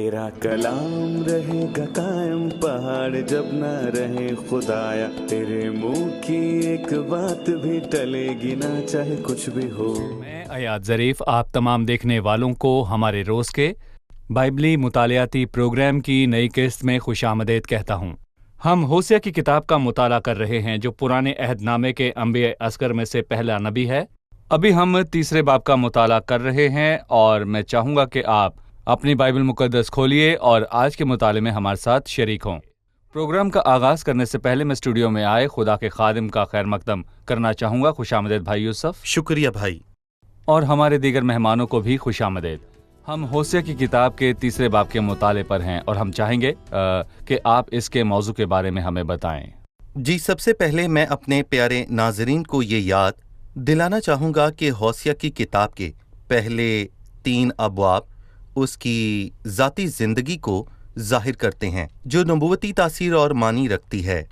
तेरा कलाम रहेगा कायम पहाड़ जब ना रहे खुदाया, तेरे मुंह की एक बात भी टलेगी ना चाहे कुछ भी हो। मैं अयाद ज़रीफ आप तमाम देखने वालों को हमारे रोज़ के बाइबली मुतालियाती प्रोग्राम की नई किस्त में खुशामदीद कहता हूँ। हम होसिया की किताब का मुताला कर रहे हैं जो पुराने अहदनामे के अंबिया असगर में से पहला नबी है। अभी हम तीसरे बाब का मुताला कर रहे हैं और मैं चाहूँगा कि आप अपनी बाइबल मुकद्दस खोलिए और आज के मुताले में हमारे साथ शरीक हों। प्रोग्राम का आगाज़ करने से पहले मैं स्टूडियो में आए खुदा के खादिम का खैर मकदम करना चाहूँगा। खुशामदीद भाई यूसुफ। शुक्रिया भाई। और हमारे दीगर मेहमानों को भी खुशामदीद। हम होसिया की किताब के तीसरे बाब के मुताले पर हैं और हम चाहेंगे कि आप इसके मौजू के बारे में हमें बताएं। जी, सबसे पहले मैं अपने प्यारे नाजरीन को ये याद दिलाना चाहूँगा कि होसिया की किताब के पहले 3 अबवाब उसकी ज़ाती ज़िंदगी को जाहिर करते हैं जो नबूवती तासीर और मानी रखती है।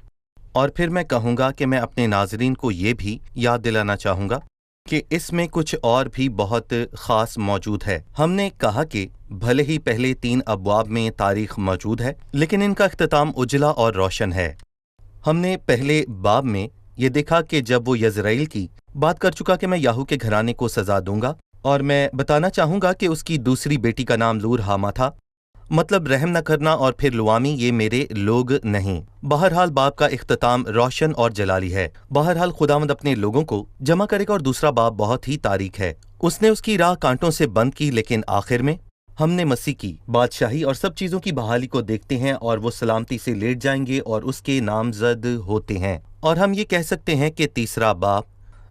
और फिर मैं कहूँगा कि मैं अपने नाजरीन को ये भी याद दिलाना चाहूँगा कि इसमें कुछ और भी बहुत ख़ास मौजूद है। हमने कहा कि भले ही पहले 3 अबवाब में तारीख़ मौजूद है लेकिन इनका इख्तिताम उजला और रोशन है। हमने पहले बाब में ये देखा कि जब वो यज़राइल की बात कर चुका कि मैं याहू के घराने को सज़ा दूंगा, और मैं बताना चाहूँगा कि उसकी दूसरी बेटी का नाम लूर हामा था, मतलब रहम न करना, और फिर लुआमी ये मेरे लोग नहीं। बहरहाल बाब का इख्तिताम रोशन और जलाली है। बहरहाल खुदावंद अपने लोगों को जमा करेगा और दूसरा बाब बहुत ही तारीख है। उसने उसकी राह कांटों से बंद की लेकिन आखिर में हमने मसीह की बादशाही और सब चीज़ों की बहाली को देखते हैं और वो सलामती से लेट जाएंगे और उसके नामजद होते हैं। और हम ये कह सकते हैं कि तीसरा बाब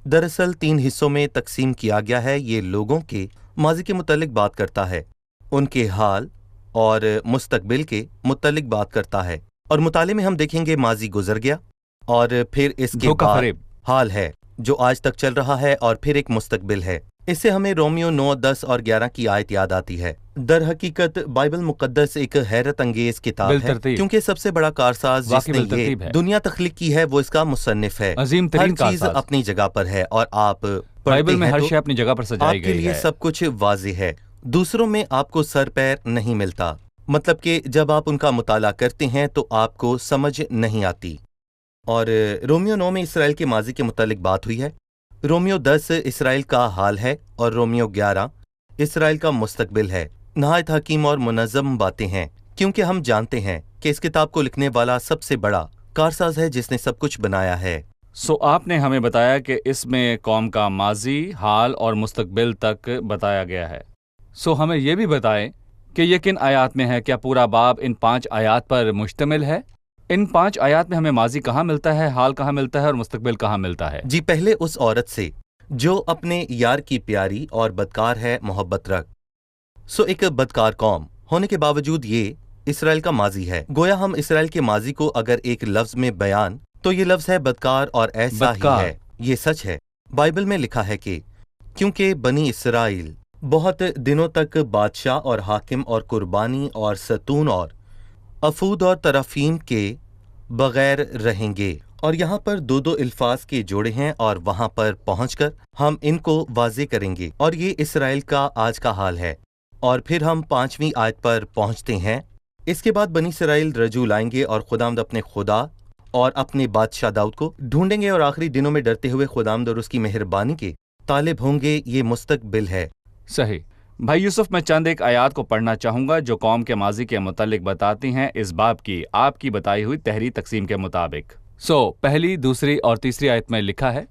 दरअसल 3 हिस्सों में तकसीम किया गया है। ये लोगों के माजी के मुतालिक बात करता है, उनके हाल और मुस्तकबिल के मुतालिक बात करता है। और मुताले में हम देखेंगे माजी गुजर गया और फिर इसके बाद हाल है जो आज तक चल रहा है और फिर एक मुस्तकबिल है। इससे हमें रोमियो 9, 10 और 11 की आयत याद आती है। दर हकीकत बाइबल मुकद्दस एक हैरत अंगेज किताब है क्योंकि सबसे बड़ा कारसाज जिसने ये दुनिया तख्लीक की है वो इसका मुसन्निफ है। हर चीज अपनी जगह पर है और आप बाइबल में हर शय अपनी जगह पर सजाई गई है। आपके लिए सब कुछ वाज़ेह है। दूसरों में आपको सर पैर नहीं मिलता, मतलब कि जब आप उनका मुताला करते हैं तो आपको समझ नहीं आती। और रोमियो 9 में इसराइल के माजी के मुतालिक बात हुई है, रोमियो 10 इसराइल का हाल है और रोमियो 11 इसराइल का मुस्तकबिल है। नहायत हकीम और मुनज़्ज़म बातें हैं क्योंकि हम जानते हैं कि इस किताब को लिखने वाला सबसे बड़ा कारसाज है जिसने सब कुछ बनाया है। आपने हमें बताया कि इसमें कौम का माजी, हाल और मुस्तकबिल तक बताया गया है। हमें यह भी बताएं कि ये किन आयात में है। क्या पूरा बाब इन 5 आयात पर मुश्तमिल है? इन 5 आयात में हमें माजी कहाँ मिलता है, हाल कहाँ मिलता है और मुस्तकबिल कहाँ मिलता है? जी, पहले उस औरत से जो अपने यार की प्यारी और बदकार है मोहब्बत रख। एक बदकार कौम होने के बावजूद ये इसराइल का माजी है। गोया हम इसराइल के माजी को अगर एक लफ्ज में बयान तो ये लफ्ज है बदकार, और ऐसा ही है। ये सच है। बाइबल में लिखा है कि क्योंकि बनी इसराइल बहुत दिनों तक बादशाह और हाकिम और कुर्बानी और सतून और अफूद और तरफीम के बगैर रहेंगे। और यहाँ पर 2-2 अल्फाज के जोड़े हैं और वहाँ पर पहुँचकर हम इनको वाज़े करेंगे। और ये इसराइल का आज का हाल है। और फिर हम 5वीं आयत पर पहुँचते हैं। इसके बाद बनी इसराइल रजू लाएंगे और खुदावंद अपने खुदा और अपने बादशाह दाऊद को ढूंढेंगे और आखिरी दिनों में डरते हुए खुदावंद और उसकी मेहरबानी के तालिब होंगे। ये मुस्तकबिल है। सही भाई यूसुफ, मैं चंद एक आयात को पढ़ना चाहूँगा जो कौम के माजी के मुतालिक बताती हैं इस बाब की आपकी बताई हुई तहरी तकसीम के मुताबिक। पहली, दूसरी और तीसरी आयत में लिखा है,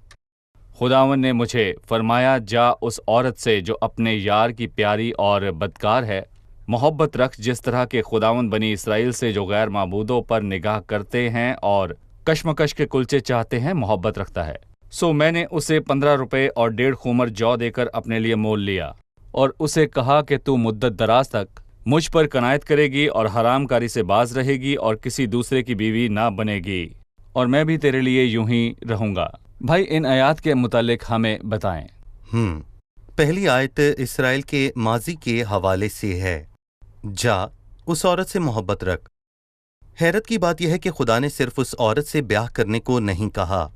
खुदावन ने मुझे फरमाया जा उस औरत से जो अपने यार की प्यारी और बदकार है मोहब्बत रख, जिस तरह के खुदावन बनी इसराइल से जो गैर माबूदों पर निगाह करते हैं और कशमकश के कुलचे चाहते हैं मोहब्बत रखता है। मैंने उसे 15 रुपये और 1.5 खूमर जौ देकर अपने लिए मोल लिया और उसे कहा कि तू मुद्दत दराज तक मुझ पर कनायत करेगी और हरामकारी से बाज रहेगी और किसी दूसरे की बीवी ना बनेगी, और मैं भी तेरे लिए यूं ही रहूंगा। भाई, इन आयात के मुतालिक हमें बताएं। पहली आयत इसराइल के माजी के हवाले से है, जा उस औरत से मोहब्बत रख। हैरत की बात यह है कि खुदा ने सिर्फ उस औरत से ब्याह करने को नहीं कहा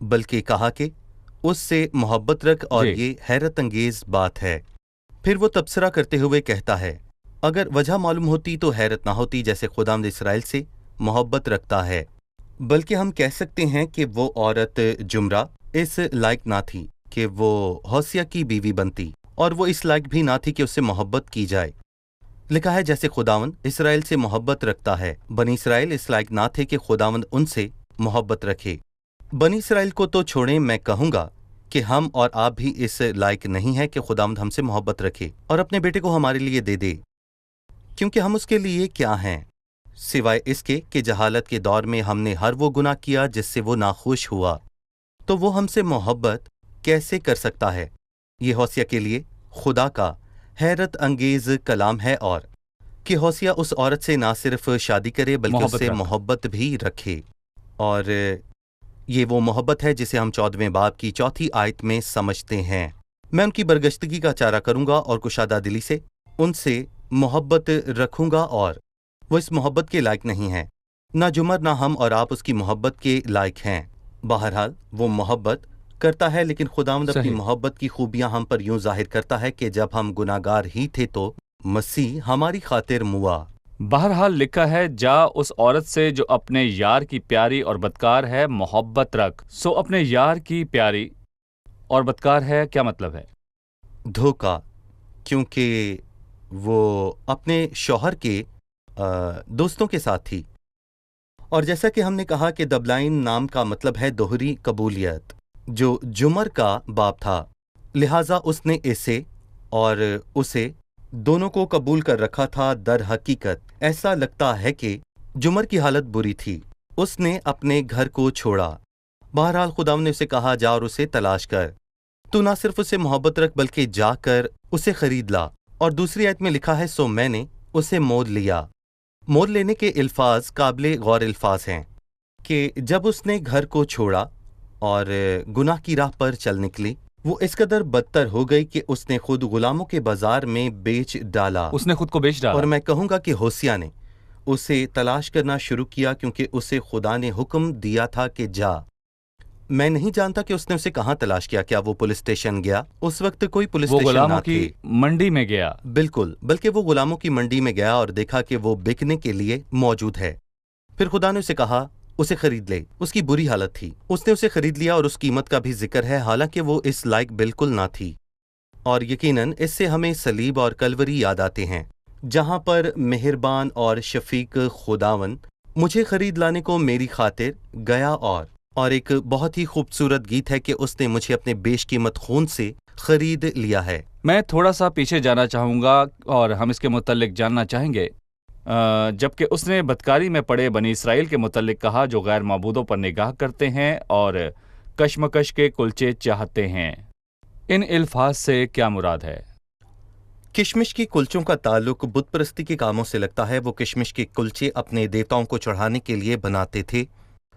बल्कि कहा कि उससे मोहब्बत रख, और ये हैरत अंगेज बात है। फिर वो तबसरा करते हुए कहता है اگر وجہ معلوم ہوتی تو حیرت نہ ہوتی، جیسے خداوند اسرائیل سے محبت رکھتا ہے، بلکہ ہم کہہ سکتے ہیں کہ وہ عورت جمرہ اس لائق نہ تھی کہ وہ ہوسیہ کی بیوی بنتی، اور وہ اس لائق بھی نہ تھی کہ اس سے محبت کی جائے۔ لکھا ہے جیسے خداوند اسرائیل سے محبت رکھتا ہے، بنی اسرائیل اس لائق نہ تھے کہ خداوند ان سے محبت رکھے۔ بنی اسرائیل کو تو چھوڑیں، میں کہوں گا کہ ہم اور آپ بھی اس لائق نہیں ہیں کہ خداوند ہم سے محبت رکھے اور اپنے بیٹے کو ہمارے لیے دے دے، کیونکہ ہم اس کے لیے کیا ہیں سوائے اس کے کہ جہالت کے دور میں ہم نے ہر وہ گناہ کیا جس سے وہ ناخوش ہوا، تو وہ ہم سے محبت کیسے کر سکتا ہے؟ یہ ہوسیہ کے لیے خدا کا حیرت انگیز کلام ہے، اور کہ ہوسیہ اس عورت سے نہ صرف شادی کرے بلکہ اس سے محبت بھی رکھے، اور یہ وہ محبت ہے جسے ہم 14ویں باب کی 4 آیت میں سمجھتے ہیں۔ میں ان کی برگشتگی کا چارہ کروں گا اور کشادہ دلی سے ان سے محبت رکھوں گا، اور وہ اس محبت کے لائق نہیں ہیں، نہ جمر نہ ہم اور آپ اس کی محبت کے لائق ہیں۔ بہرحال وہ محبت کرتا ہے، لیکن خداوند اپنی محبت کی خوبیاں ہم پر یوں ظاہر کرتا ہے کہ جب ہم گناہگار ہی تھے تو مسیح ہماری خاطر موا۔ بہرحال لکھا ہے جا اس عورت سے جو اپنے یار کی پیاری اور بدکار ہے محبت رکھ۔ سو اپنے یار کی پیاری اور بدکار ہے کیا مطلب ہے؟ دھوکا، کیونکہ وہ اپنے شوہر کے دوستوں کے ساتھ تھی، اور جیسا کہ ہم نے کہا کہ دبلائن نام کا مطلب ہے دوہری قبولیت، جو جمر کا باپ تھا، لہٰذا اس نے اسے اور اسے دونوں کو قبول کر رکھا تھا۔ در حقیقت ایسا لگتا ہے کہ جمر کی حالت بری تھی، اس نے اپنے گھر کو چھوڑا۔ بہرحال خداوند نے اسے کہا جا اور اسے تلاش کر، تو نہ صرف اسے محبت رکھ بلکہ جا کر اسے خرید لا۔ اور دوسری آیت میں لکھا ہے سو میں نے اسے مول لیا۔ مول لینے کے الفاظ قابل غور الفاظ ہیں کہ جب اس نے گھر کو چھوڑا اور گناہ کی راہ پر چل نکلی، وہ اس قدر بدتر ہو گئی کہ اس نے خود غلاموں کے بازار میں بیچ ڈالا۔ اس نے خود کو بیچ ڈالا، اور میں کہوں گا کہ ہوسیہ نے اسے تلاش کرنا شروع کیا، کیونکہ اسے خدا نے حکم دیا تھا کہ جا۔ میں نہیں جانتا کہ اس نے اسے کہاں تلاش کیا، کیا وہ پولیس اسٹیشن گیا؟ اس وقت کوئی پولیس اسٹیشن نہ تھے، وہ غلاموں کی منڈی میں گیا۔ بالکل، بلکہ وہ غلاموں کی منڈی میں گیا اور دیکھا کہ وہ بکنے کے لیے موجود ہے۔ پھر خدا نے اسے کہا اسے خرید لے۔ اس کی بری حالت تھی، اس نے اسے خرید لیا، اور اس قیمت کا بھی ذکر ہے، حالانکہ وہ اس لائق بالکل نہ تھی۔ اور یقیناً اس سے ہمیں صلیب اور کلوری یاد آتے ہیں، جہاں پر مہربان اور شفیق خداوند مجھے خرید لانے کو میری خاطر گیا، اور ایک بہت ہی خوبصورت گیت ہے کہ اس نے مجھے اپنے بیش قیمت خون سے خرید لیا ہے۔ میں تھوڑا سا پیچھے جانا چاہوں گا اور ہم اس کے متعلق جاننا چاہیں گے۔ جبکہ اس نے بدکاری میں پڑے بنی اسرائیل کے متعلق کہا جو غیر معبودوں پر نگاہ کرتے ہیں اور کشمکش کے کلچے چاہتے ہیں۔ ان الفاظ سے کیا مراد ہے؟ کشمش کی کلچوں کا تعلق بت پرستی کے کاموں سے لگتا ہے۔ وہ کشمش کے کلچے اپنے دیوتاؤں کو چڑھانے کے لیے بناتے تھے۔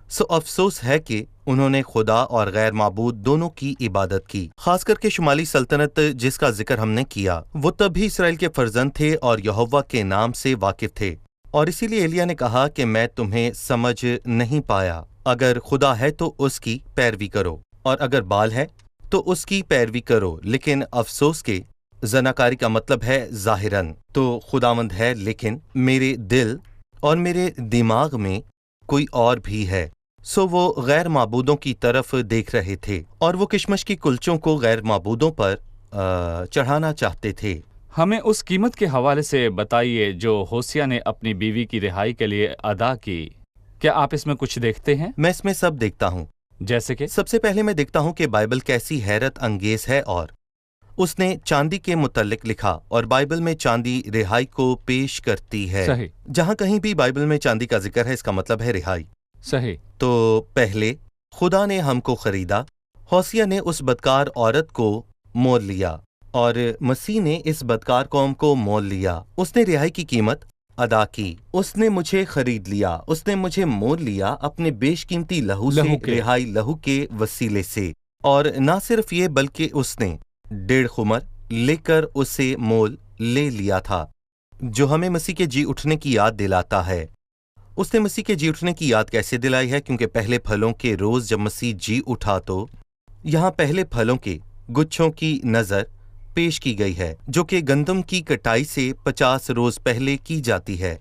سو افسوس ہے کہ انہوں نے خدا اور غیر معبود دونوں کی عبادت کی، خاص کر کے شمالی سلطنت جس کا ذکر ہم نے کیا۔ وہ تب بھی اسرائیل کے فرزند تھے اور یہوہ کے نام سے واقف تھے، اور اسی لیے ایلیا نے کہا کہ میں تمہیں سمجھ نہیں پایا۔ اگر خدا ہے تو اس کی پیروی کرو، اور اگر بال ہے تو اس کی پیروی کرو۔ لیکن افسوس کہ زناکاری کا مطلب ہے ظاہراً تو خداوند ہے، لیکن میرے دل اور میرے دماغ میں کوئی اور بھی ہے۔ سو وہ غیر معبودوں کی طرف دیکھ رہے تھے، اور وہ کشمش کی کلچوں کو غیر معبودوں پر چڑھانا چاہتے تھے۔ ہمیں اس قیمت کے حوالے سے بتائیے جو ہوسیہ نے اپنی بیوی کی رہائی کے لیے ادا کی۔ کیا آپ اس میں کچھ دیکھتے ہیں؟ میں اس میں سب دیکھتا ہوں۔ جیسے کہ سب سے پہلے میں دیکھتا ہوں کہ بائبل کیسی حیرت انگیز ہے، اور اس نے چاندی کے متعلق لکھا، اور بائبل میں چاندی رہائی کو پیش کرتی ہے۔ صحیح۔ جہاں کہیں بھی بائبل میں چاندی کا ذکر ہے، اس کا مطلب ہے رہائی۔ صحیح۔ تو پہلے خدا نے ہم کو خریدا، ہوسیہ نے اس بدکار عورت کو مول لیا، اور مسیح نے اس بدکار قوم کو مول لیا۔ اس نے رہائی کی قیمت ادا کی۔ اس نے مجھے خرید لیا، اس نے مجھے مول لیا اپنے بیش قیمتی لہو سے، رہائی لہو کے وسیلے سے۔ اور نہ صرف یہ بلکہ اس نے 1.5 خمر لے کر اسے مول لے لیا تھا، جو ہمیں مسیح کے جی اٹھنے کی یاد دلاتا ہے۔ اس نے مسیح کے جی اٹھنے کی یاد کیسے دلائی ہے؟ کیونکہ پہلے پھلوں کے روز جب مسیح جی اٹھا تو یہاں پہلے پھلوں کے گچھوں کی نظر पेश की गई है, जो कि गंदम की कटाई से 50 रोज पहले की जाती है,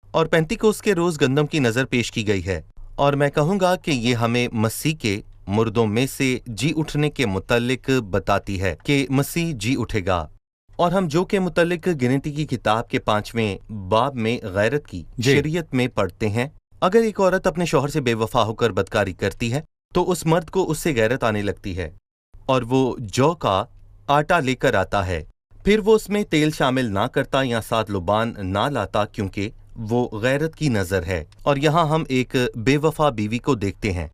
और पेंतिकोस के रोज गंदम की नजर पेश की गई है। और मैं कहूँगा कि ये हमें मसीह के मुर्दों में से जी उठने के मुतल्लिक बताती है कि मसीह जी उठेगा। और हम जो के मुतल्लिक गिनती की किताब के 5वें बाब में गैरत की शरीयत में पढ़ते हैं, अगर एक औरत अपने शौहर से बेवफा होकर बदकारी करती है तो उस मर्द को उससे गैरत आने लगती है, और वो जौ का आटा लेकर आता है, फिर वो उसमें तेल शामिल ना करता या साथ लुबान ना लाता, क्योंकि वो गैरत की नजर है। और यहाँ हम एक बेवफा बीवी को देखते हैं,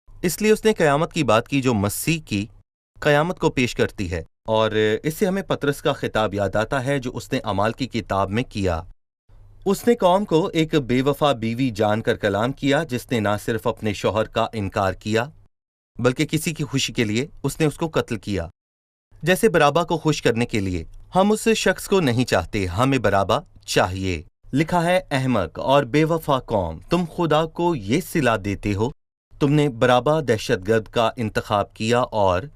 इसलिए उसने कयामत की बात की जो मसीह की कयामत को पेश करती है। और इससे हमें पतरस का खिताब याद आता है जो उसने अमाल की किताब में किया। उसने कौम को एक बेवफा बीवी जानकर कलाम किया, जिसने ना सिर्फ अपने शौहर का इनकार किया बल्कि किसी की खुशी के लिए उसने उसको कत्ल किया। जैसे बराबा को खुश करने के लिए हम उस शख्स को नहीं चाहते, हमें बराबा चाहिए। लिखा है, अहमक और बेवफा कौम, तुम खुदा को ये सिला देते हो, तुमने बराबा दहशतगर्द का इंतखाब किया और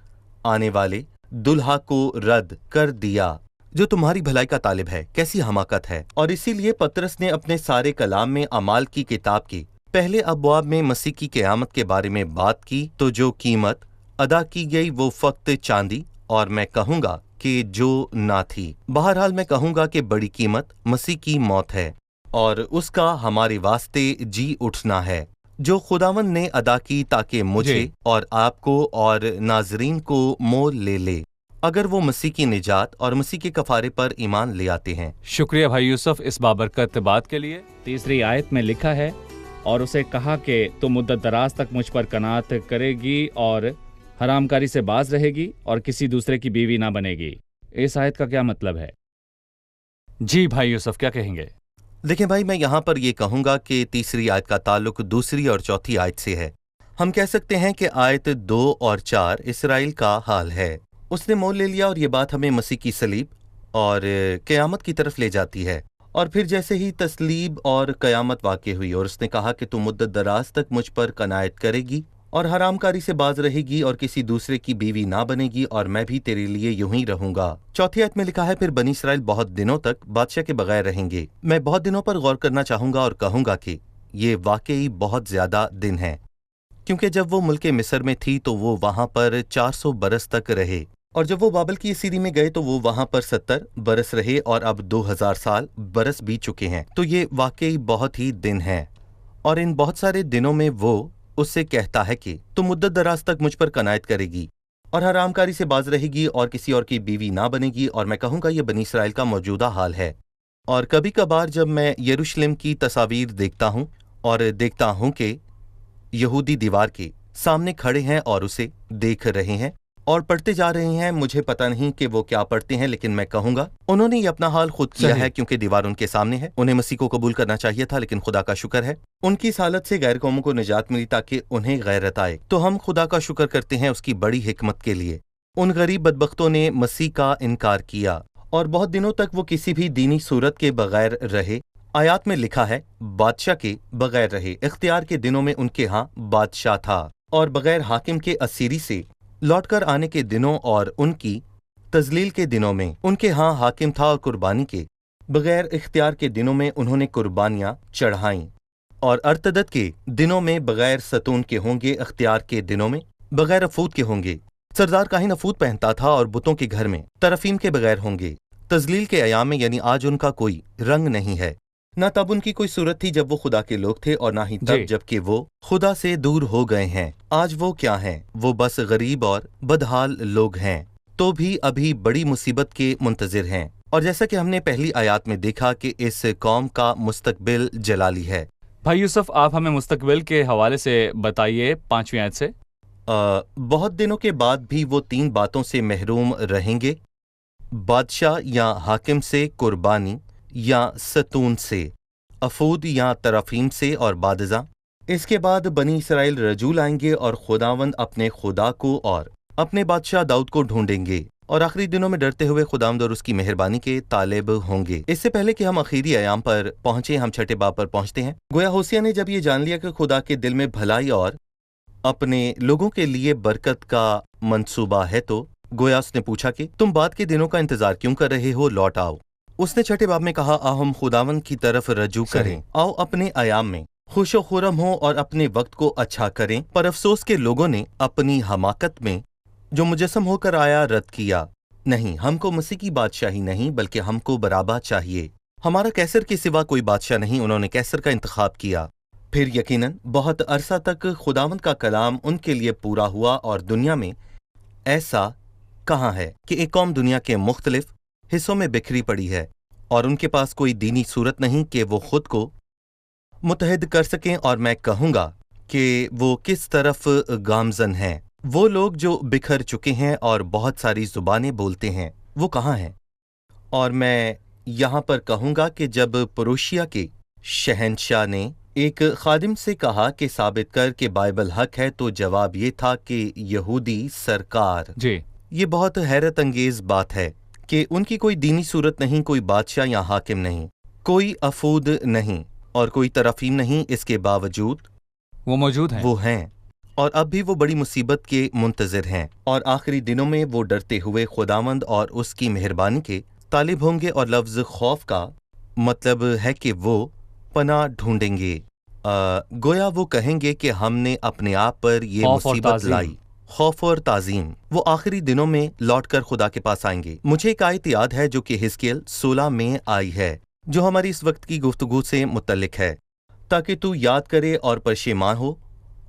आने वाले दुल्हा को रद्द कर दिया जो तुम्हारी भलाई का तालिब है। कैसी हमाकत है। और इसीलिए पतरस ने अपने सारे कलाम में अमाल की किताब के पहले अब्वाब में मसीह की क़यामत के बारे में बात की, तो जो कीमत अदा की गई वो फक्त चांदी और मैं कहूँगा कि जो ना थी। बहरहाल मैं कहूँगा कि बड़ी कीमत मसीह की मौत है और उसका हमारे वास्ते जी उठना है, जो खुदावन ने अदा की ताकि मुझे और आपको और नाजरीन को मोल ले ले, अगर वो मसीह की निजात और मसीह के कफारे पर ईमान ले आते हैं। शुक्रिया भाई यूसुफ इस बाबरकत बात के लिए। 3री आयत में लिखा है, और उसे कहा कि तुम मुद्दत दराज तक मुझ पर कनात करेगी और हरामकारी से बाज रहेगी और किसी दूसरे की बीवी ना बनेगी। इस आयत का क्या मतलब है? जी भाई यूसुफ, क्या कहेंगे? देखें भाई, मैं यहाँ पर ये कहूँगा कि 3री आयत का ताल्लुक 2री और 4थी आयत से है। हम कह सकते हैं कि आयत 2 और 4 इसराइल का हाल है। उसने मोल ले लिया और ये बात हमें मसीह की सलीब और क़यामत की तरफ ले जाती है। और फिर जैसे ही तस्लीब और क़यामत वाक़ई हुई और उसने कहा कि तू मुद्दत दराज तक मुझ पर कनायत करेगी और हरामकारी से बाज रहेगी और किसी दूसरे की बीवी ना बनेगी और मैं भी तेरे लिए यूं ही रहूंगा। 4थी आयत में लिखा है, फिर बनी इसराइल बहुत दिनों तक बादशाह के बगैर रहेंगे। मैं बहुत दिनों पर गौर करना चाहूंगा और कहूंगा कि ये वाकई बहुत ज्यादा दिन है, क्योंकि जब वो मुल्क मिस्र में थी तो वो वहां पर 400 बरस तक रहे, और जब वो बाबल की सीरी में गए तो वो वहां पर 70 बरस रहे, और अब 2000 साल बरस बीत चुके हैं। तो ये वाकई बहुत ही दिन है। और इन बहुत सारे दिनों में वो उससे कहता है कि तुम मुद्दत दराज तक मुझ पर कनायत करेगी और हरामकारी से बाज रहेगी और किसी और की बीवी ना बनेगी। और मैं कहूँगा ये बनी इसराइल का मौजूदा हाल है। और कभी कभार जब मैं यरूशलेम की तस्वीर देखता हूँ और देखता हूँ कि यहूदी दीवार के सामने खड़े हैं और उसे देख रहे हैं और पढ़ते जा रहे हैं, मुझे पता नहीं कि वो क्या पढ़ते हैं, लेकिन मैं कहूँगा उन्होंने ये अपना हाल खुद किया है, क्योंकि दीवार उनके सामने है। उन्हें मसीह को कबूल करना चाहिए था, लेकिन खुदा का शुक्र है उनकी इस हालत से गैर कौमों को निजात मिली ताकि उन्हें गैरत आए। तो हम खुदा का शुक्र करते हैं उसकी बड़ी हिकमत के लिए। उन गरीब बदबख्तों ने मसीह का इनकार किया और बहुत दिनों तक वो किसी भी दीनी सूरत के बगैर रहे। आयात में लिखा है, बादशाह के बगैर रहे। इख्तियार के दिनों में उनके यहाँ बादशाह था, और बगैर हाकिम के असीरी से लौटकर आने के दिनों और उनकी तजलील के दिनों में उनके यहाँ हाकिम था, और कुर्बानी के बगैर इख्तियार के दिनों में उन्होंने कुर्बानियाँ चढ़ाईं, और अर्तदत के दिनों में बगैर सतून के होंगे, इख्तियार के दिनों में बगैर अफूद के होंगे। सरदार काहिन अफूद पहनता था और बुतों के घर में तरफीम के बगैर होंगे। तजलील के अयाम में यानी आज उनका कोई रंग नहीं है, न तब उनकी कोई सूरत थी जब वो खुदा के लोग थे, और ना ही तब जबकि वो खुदा से दूर हो गए हैं। आज वो क्या हैं? वो बस गरीब और बदहाल लोग हैं, तो भी अभी बड़ी मुसीबत के मुंतजिर हैं। और जैसा कि हमने पहली आयत में देखा कि इस कौम का मुस्तकबिल जलाली है। भाई यूसुफ, आप हमें मुस्तकबिल के हवाले से बताइए 5वीं आयत से। बहुत दिनों के बाद भी वो 3 बातों से महरूम रहेंगे, बादशाह या हाकिम से, कुर्बानी या सतून से, अफूद या तरफीम से और बादजा। इसके बाद बनी इसराइल रजूल आएंगे और खुदावंद अपने खुदा को और अपने बादशाह दाऊद को ढूंढेंगे और आखिरी दिनों में डरते हुए खुदावंद और उसकी मेहरबानी के तालिब होंगे। इससे पहले कि हम आखिरी आयाम पर पहुंचे, हम छठे बाब पर पहुंचते हैं। गोया होसिया ने जब ये जान लिया कि खुदा के दिल में भलाई और अपने लोगों के लिए बरकत का मंसूबा है, तो गोया उसने पूछा कि तुम बाद के दिनों का इंतजार क्यों कर रहे हो, लौट आओ। उसने छठे बाब में कहा, आओ हम खुदावन की तरफ रजू करें, आओ अपने आयाम में खुशो खुरम हो और अपने वक्त को अच्छा करें। पर अफसोस के लोगों ने अपनी हमाकत में जो मुजस्सम होकर आया रद्द किया। नहीं, हमको मसीह की बादशाही नहीं बल्कि हमको बराबा चाहिए। हमारा कैसर के सिवा कोई बादशाह नहीं। उन्होंने कैसर का इंतखाब किया। फिर यकीनन बहुत अरसा तक खुदावंद का कलाम उनके लिए पूरा हुआ और दुनिया में ऐसा कहाँ है कि एक कौम दुनिया के मुख्तलिफ हिस्सों में बिखरी पड़ी है और उनके पास कोई दीनी सूरत नहीं कि वो खुद को मुतहद कर सकें। और मैं कहूँगा कि वो किस तरफ गामजन हैं। वो लोग जो बिखर चुके हैं और बहुत सारी जुबानें बोलते हैं, वो कहाँ हैं? और मैं यहाँ पर कहूँगा कि जब पुरुषिया के शहंशाह ने एक खादिम से कहा कि साबित कर कि बाइबल हक है, तो जवाब ये था कि यहूदी सरकार। जी, ये बहुत हैरत अंगेज बात है कि उनकी कोई दीनी सूरत नहीं, कोई बादशाह या हाकिम नहीं, कोई अफूद नहीं और कोई तरफीम नहीं। इसके बावजूद वो मौजूद हैं। वो हैं और अब भी वो बड़ी मुसीबत के मुंतज़िर हैं और आखिरी दिनों में वो डरते हुए खुदावंद और उसकी मेहरबानी के तालिब होंगे। और लफ्ज़ खौफ का मतलब है कि वो पनाह ढूंढेंगे। गोया वो कहेंगे कि हमने अपने आप पर ये खौफ और मुसीबत ताज़ीम। लाई, खौफ और ताज़ीम। वो आखिरी दिनों में लौटकर खुदा के पास आएंगे। मुझे एक आयत याद है जो कि हिजकिय्याल 16 में आई है, जो हमारी इस वक्त की गुफ्तगू से मुतल्लिक है, ताकि तू याद करे और परेशान हो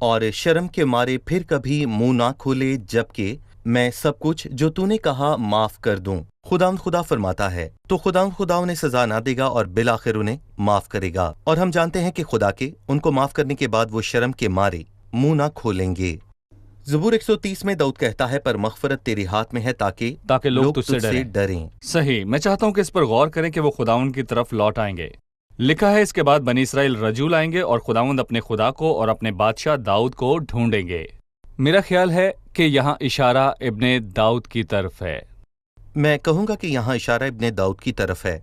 और शर्म के मारे फिर कभी मुंह ना खोले, जबकि मैं सब कुछ जो तूने कहा माफ कर दूं। खुदा फरमाता है तो खुदा उन्हें सजा ना देगा और बिल आखिर उन्हें माफ करेगा। और हम जानते हैं कि खुदा के उनको माफ करने के बाद वो शर्म के मारे मुंह ना खोलेंगे। ज़बूर 130 में दाऊद कहता है, पर मग़फ़िरत तेरे हाथ में है ताकि लोग तुझसे डरें। सही, मैं चाहता हूँ कि इस पर गौर करें कि वो खुदावंद की तरफ लौट आएंगे। लिखा है इसके बाद बनी इसराइल रजू लाएंगे और खुदावंद अपने खुदा को और अपने बादशाह दाऊद को ढूंढेंगे। मेरा ख्याल है कि यहाँ इशारा इब्ने दाऊद की तरफ है। मैं कहूँगा कि यहाँ इशारा इब्ने दाऊद की तरफ है।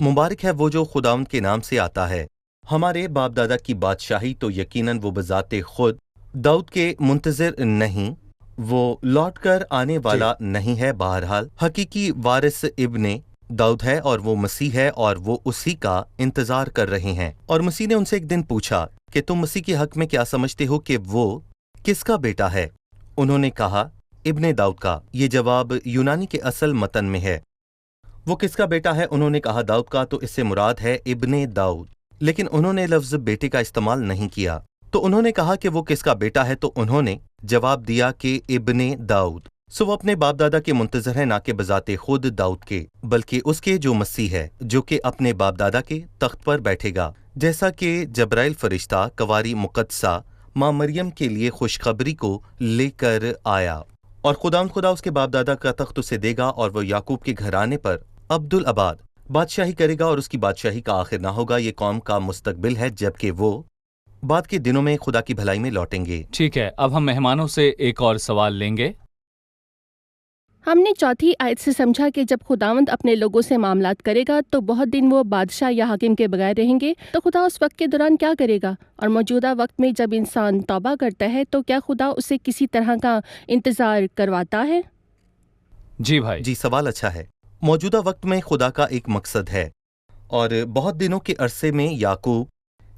मुबारक है वो जो खुदावंद के नाम से आता है। हमारे बाप दादा की बादशाही तो यकीनन वो बजाते खुद दाऊद के मुंतज़िर नहीं, वो लौट कर आने वाला नहीं है। बहरहाल हकीकी वारिस इब्ने दाऊद है और वो मसीह है और वो उसी का इंतजार कर रहे हैं। और मसीह ने उनसे एक दिन पूछा कि तुम मसीह के हक में क्या समझते हो कि वो किसका बेटा है? उन्होंने कहा, इब्ने दाऊद का। ये जवाब यूनानी के असल मतन में है। वो किसका बेटा है? उन्होंने कहा दाऊद का, तो इससे मुराद है इब्ने दाऊद। लेकिन उन्होंने लफ्ज़ बेटे का इस्तेमाल नहीं किया। तो उन्होंने कहा कि वो किसका बेटा है, तो उन्होंने जवाब दिया कि इब्ने दाऊद। सो वो अपने बाप दादा के मुंतज़र है, ना कि बजाते खुद दाऊद के, बल्कि उसके जो मसीह है, जो कि अपने बाप दादा के तख्त पर बैठेगा। जैसा कि जब्राइल फरिश्ता कवारी मुक़द्दसा माँ मरियम के लिए खुशखबरी को लेकर आया और खुदा उसके बाप दादा का तख्त उसे देगा और वो याकूब के घराने पर अब्दुल अबाद बादशाही करेगा और उसकी बादशाही का आखिर ना होगा। ये कौम का मुस्तकबिल है, जबकि वो बाद के दिनों में खुदा की भलाई में लौटेंगे। ठीक है, अब हम मेहमानों से एक और सवाल लेंगे। हमने चौथी आयत से समझा कि जब खुदावंद अपने लोगों से मामलात करेगा तो बहुत दिन वो बादशाह या हाकिम के बगैर रहेंगे। तो खुदा उस वक्त के दौरान क्या करेगा? और मौजूदा वक्त में जब इंसान तौबा करता है तो क्या खुदा उसे किसी तरह का इंतज़ार करवाता है? जी भाई। जी, सवाल अच्छा है। मौजूदा वक्त में खुदा का एक मकसद है और बहुत दिनों के अरसे में याकूब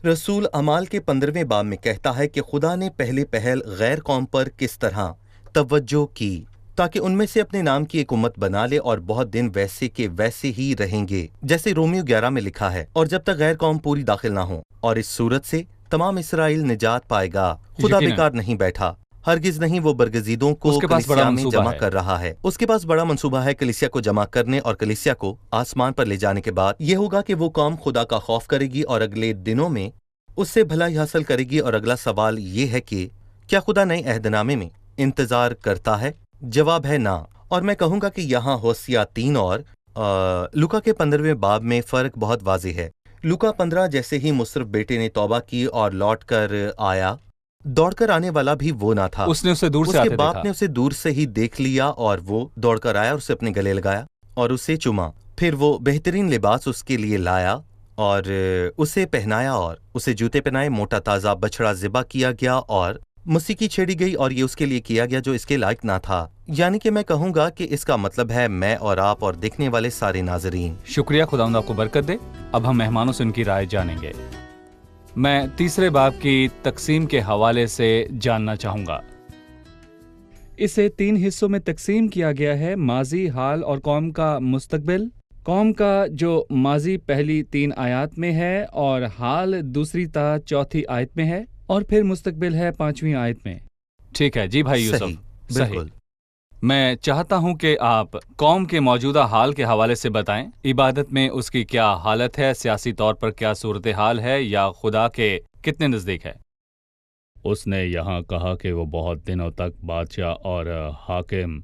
रसूल अमाल के 15वें बाब में कहता है कि खुदा ने पहले पहल गैर कौम पर किस तरह तवज्जो की ताकि उनमें से अपने नाम की एक उम्मत बना ले और बहुत दिन वैसे के वैसे ही रहेंगे, जैसे रोमियो 11 में लिखा है, और जब तक गैर कौम पूरी दाखिल ना हो। और इस सूरत से तमाम इसराइल निजात पाएगा। खुदा बेकार नहीं बैठा, हरगिज नहीं। वो बरगजीदों को कलीसिया में जमा कर रहा है। उसके पास बड़ा मंसूबा है कलीसिया को जमा करने और कलीसिया को आसमान पर ले जाने के बाद ये होगा कि वो कौम खुदा का खौफ करेगी और अगले दिनों में उससे भलाई हासिल करेगी। और अगला सवाल ये है कि क्या खुदा नए अहदनामे में इंतजार करता है? जवाब है ना। और मैं कहूँगा कि यहाँ होसिया 3 और लूका के 15वें बाब में फ़र्क बहुत वाज़ेह है। लूका 15 जैसे ही मुसरफ बेटे ने तौबा की और लौट कर आया, दौड़कर आने वाला भी वो ना था। उसने उसे दूर से उसके बाप ने उसे दूर से ही देख लिया और वो दौड़कर आया और उसे अपने गले लगाया और उसे चुमा। फिर वो बेहतरीन लिबास उसके लिए लाया और उसे पहनाया और उसे जूते पहनाए। मोटा ताज़ा बछड़ा ज़िबा किया गया और موسیقی چھیڑی گئی اور یہ اس کے لیے کیا گیا جو اس کے لائق نہ تھا، یعنی کہ میں کہوں گا کہ اس کا مطلب ہے میں اور آپ اور دیکھنے والے سارے ناظرین۔ شکریہ، خداوند آپ کو برکت دے۔ اب ہم مہمانوں سے ان کی رائے جانیں گے۔ میں تیسرے باب کی تقسیم کے حوالے سے جاننا چاہوں گا۔ اسے 3 حصوں میں تقسیم کیا گیا ہے، ماضی، حال اور قوم کا مستقبل۔ قوم کا جو ماضی پہلی 3 آیات میں ہے اور حال دوسری تا چوتھی آیت میں ہے، اور پھر مستقبل ہے 5ویں آیت میں۔ ٹھیک ہے جی بھائی یوسف، صحیح، بالکل۔ میں چاہتا ہوں کہ آپ قوم کے موجودہ حال کے حوالے سے بتائیں۔ عبادت میں اس کی کیا حالت ہے، سیاسی طور پر کیا صورتحال ہے، یا خدا کے کتنے نزدیک ہے؟ اس نے یہاں کہا کہ وہ بہت دنوں تک بادشاہ اور حاکم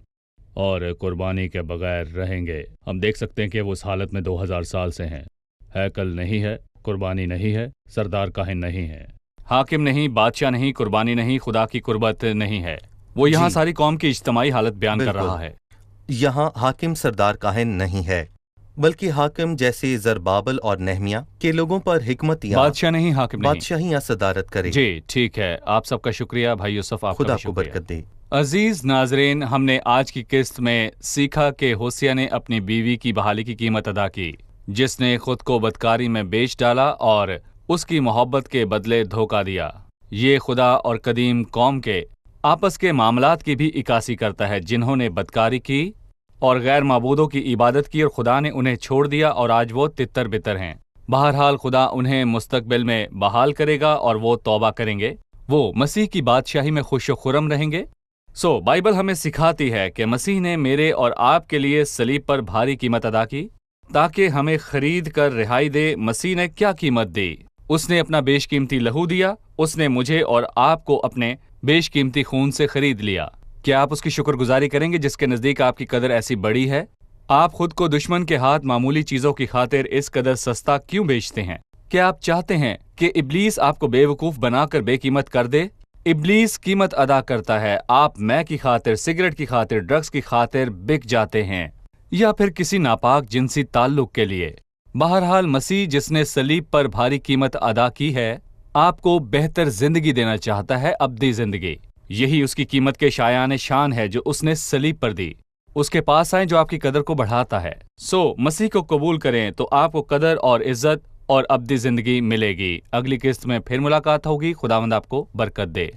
اور قربانی کے بغیر رہیں گے۔ ہم دیکھ سکتے ہیں کہ وہ اس حالت میں 2000 سال سے ہیں۔ ہیکل نہیں ہے، قربانی نہیں ہے، سردار کاہن نہیں ہے، حاکم نہیں، بادشاہ نہیں، قربانی نہیں، خدا کی قربت نہیں ہے۔ وہ یہاں جی، ساری قوم کی اجتماعی حالت بیان کر بالکل۔ رہا ہے۔ یہاں حاکم سردار کاہن نہیں ہے، بلکہ حاکم جیسے زربابل اور نہمیہ کے لوگوں پر حکمت یا بادشاہ نہیں، حاکم نہیں۔ بادشاہی یا صدارت کرے۔ جی ٹھیک ہے، آپ سب کا شکریہ بھائی یوسف، آپ کا خدا بھی کو شکریہ۔ برکت دے۔ عزیز ناظرین، ہم نے آج کی قسط میں سیکھا کہ ہوسیہ نے اپنی بیوی کی بحالی کی قیمت ادا کی، جس نے خود کو بدکاری میں بیچ ڈالا اور اس کی محبت کے بدلے دھوکہ دیا۔ یہ خدا اور قدیم قوم کے آپس کے معاملات کی بھی عکاسی کرتا ہے، جنہوں نے بدکاری کی اور غیر معبودوں کی عبادت کی، اور خدا نے انہیں چھوڑ دیا اور آج وہ تتر بتر ہیں۔ بہرحال خدا انہیں مستقبل میں بحال کرے گا اور وہ توبہ کریں گے، وہ مسیح کی بادشاہی میں خوش و خرم رہیں گے۔ بائبل ہمیں سکھاتی ہے کہ مسیح نے میرے اور آپ کے لیے صلیب پر بھاری قیمت ادا کی تاکہ ہمیں خرید کر رہائی دے۔ مسیح نے کیا قیمت دی؟ اس نے اپنا بیش قیمتی لہو دیا۔ اس نے مجھے اور آپ کو اپنے بیش قیمتی خون سے خرید لیا۔ کیا آپ اس کی شکر گزاری کریں گے جس کے نزدیک آپ کی قدر ایسی بڑی ہے؟ آپ خود کو دشمن کے ہاتھ معمولی چیزوں کی خاطر اس قدر سستا کیوں بیچتے ہیں؟ کیا آپ چاہتے ہیں کہ ابلیس آپ کو بے وقوف بنا کر بے قیمت کر دے؟ ابلیس قیمت ادا کرتا ہے۔ آپ میں کی خاطر، سگریٹ کی خاطر، ڈرگز کی خاطر بک جاتے ہیں، یا پھر کسی ناپاک جنسی تعلق کے لیے۔ بہرحال مسیح جس نے صلیب پر بھاری قیمت ادا کی ہے، آپ کو بہتر زندگی دینا چاہتا ہے، ابدی زندگی۔ یہی اس کی قیمت کے شایان شان ہے جو اس نے صلیب پر دی۔ اس کے پاس آئیں جو آپ کی قدر کو بڑھاتا ہے۔ مسیح کو قبول کریں تو آپ کو قدر اور عزت اور ابدی زندگی ملے گی۔ اگلی قسط میں پھر ملاقات ہوگی۔ خداوند آپ کو برکت دے۔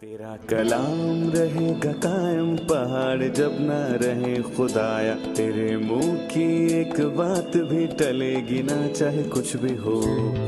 تیرا کلام رہے گا قائم، پہاڑ جب نہ رہے خدایا، تیرے منہ کی ایک بات بھی ٹلے گی نہ، چاہے کچھ بھی ہو۔